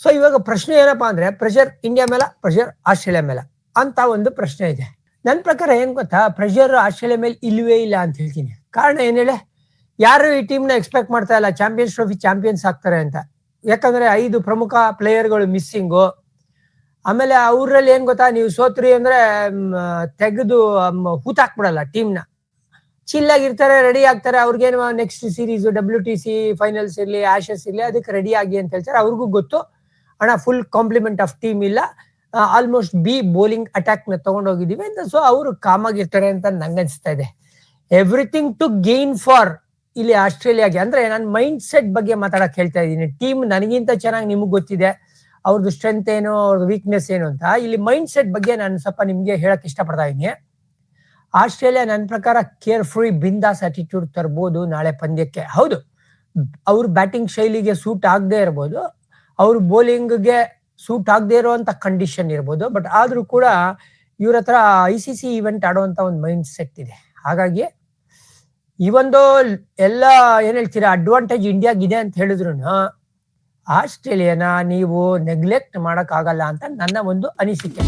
So ಇವಾಗ ಪ್ರಶ್ನೆ ಏನಪ್ಪಾ ಅಂದ್ರೆ ಪ್ರೆಷರ್ ಇಂಡಿಯಾ ಮೇಲೆ, ಪ್ರೆಷರ್ ಆಸ್ಟ್ರೇಲಿಯಾ ಮೇಲೆ ಅಂತ ಒಂದು ಪ್ರಶ್ನೆ ಇದೆ. ನನ್ನ ಪ್ರಕಾರ ಏನ್ ಗೊತ್ತಾ, ಪ್ರೆಷರ್ ಆಸ್ಟ್ರೇಲಿಯಾ ಮೇಲೆ ಇಲ್ವೇ ಇಲ್ಲ ಅಂತ ಹೇಳ್ತೀನಿ. ಕಾರಣ ಏನ್ ಹೇಳಿ, ಯಾರು ಈ ಟೀಮ್ ನ ಎಕ್ಸ್ಪೆಕ್ಟ್ ಮಾಡ್ತಾ ಇಲ್ಲ ಚಾಂಪಿಯನ್ಸ್ ಟ್ರೋಫಿ ಚಾಂಪಿಯನ್ಸ್ ಆಗ್ತಾರೆ ಅಂತ. ಯಾಕಂದ್ರೆ 5 ಪ್ರಮುಖ ಪ್ಲೇಯರ್ಗಳು ಮಿಸ್ಸಿಂಗು. ಆಮೇಲೆ ಅವ್ರಲ್ಲಿ ಏನ್ ಗೊತ್ತಾ, ನೀವು ಸೋತ್ರಿ ಅಂದ್ರೆ ತೆಗೆದು ಹೂತಾಕ್ಬಿಡಲ್ಲ ಟೀಮ್ ನ. ಚಿಲ್ ಆಗಿರ್ತಾರೆ, ರೆಡಿ ಆಗ್ತಾರೆ. ಅವ್ರಿಗೇನು ನೆಕ್ಸ್ಟ್ ಸೀರೀಸ್ WTC ಫೈನಲ್ಸ್ ಇರ್ಲಿ, ಆಶಸ್ ಇರ್ಲಿ, ಅದಕ್ಕೆ ರೆಡಿ ಆಗಿ ಅಂತ ಹೇಳ್ತಾರೆ. ಅವ್ರಿಗೂ ಗೊತ್ತು ಅಣ್ಣ ಫುಲ್ ಕಾಂಪ್ಲಿಮೆಂಟ್ ಆಫ್ ಟೀಮ್ ಇಲ್ಲ, ಆಲ್ಮೋಸ್ಟ್ ಬಿ ಬೌಲಿಂಗ್ ಅಟ್ಯಾಕ್ ನ ತಗೊಂಡೋಗಿದೀವಿ ಅಂತ. ಸೊ ಅವರು ಕಾಮ್ ಆಗಿರ್ತಾರೆ ಅಂತ ನಂಗೆ ಅನ್ಸ್ತಾ ಇದೆ. ಎವ್ರಿಥಿಂಗ್ ಟು ಗೇನ್ ಫಾರ್ ಇಲ್ಲಿ ಆಸ್ಟ್ರೇಲಿಯಾಗೆ. ಅಂದ್ರೆ ನಾನು ಮೈಂಡ್ ಸೆಟ್ ಬಗ್ಗೆ ಮಾತಾಡಕ್ ಹೇಳ್ತಾ ಇದ್ದೀನಿ. ಟೀಮ್ ನನಗಿಂತ ಚೆನ್ನಾಗಿ ನಿಮ್ಗೆ ಗೊತ್ತಿದೆ ಅವ್ರದ್ದು ಸ್ಟ್ರೆಂತ್ ಏನು, ಅವ್ರದ್ದು ವೀಕ್ನೆಸ್ ಏನು ಅಂತ. ಇಲ್ಲಿ ಮೈಂಡ್ ಸೆಟ್ ಬಗ್ಗೆ ನಾನು ಸ್ವಲ್ಪ ನಿಮ್ಗೆ ಹೇಳಕ್ ಇಷ್ಟಪಡ್ತಾ ಇದ್ದೀನಿ. ಆಸ್ಟ್ರೇಲಿಯಾ ನನ್ನ ಪ್ರಕಾರ ಕೇರ್ ಫ್ರೀ ಬಿಂದಾಸ್ ಆಟಿಟ್ಯೂಡ್ ತರ್ಬೋದು ನಾಳೆ ಪಂದ್ಯಕ್ಕೆ. ಹೌದು, ಅವ್ರ ಬ್ಯಾಟಿಂಗ್ ಶೈಲಿಗೆ ಸೂಟ್ ಆಗದೆ ಇರ್ಬೋದು, ಅವ್ರ ಬೌಲಿಂಗ್ಗೆ ಸೂಟ್ ಆಗದೆ ಇರುವಂತ ಕಂಡೀಷನ್ ಇರ್ಬೋದು. ಬಟ್ ಆದ್ರೂ ಕೂಡ ಇವ್ರ ಹತ್ರ ICC ಇವೆಂಟ್ ಆಡುವಂತ ಒಂದು ಮೈಂಡ್ ಸೆಟ್ ಇದೆ. ಹಾಗಾಗಿ ಈ ಒಂದು ಎಲ್ಲ ಏನ್ ಹೇಳ್ತೀರಾ ಅಡ್ವಾಂಟೇಜ್ ಇಂಡಿಯಾಗಿದೆ ಅಂತ ಹೇಳಿದ್ರು ಆಸ್ಟ್ರೇಲಿಯಾನ ನೀವು ನೆಗ್ಲೆಕ್ಟ್ ಮಾಡಕ್ ಆಗಲ್ಲ ಅಂತ ನನ್ನ ಒಂದು ಅನಿಸಿಕೆ.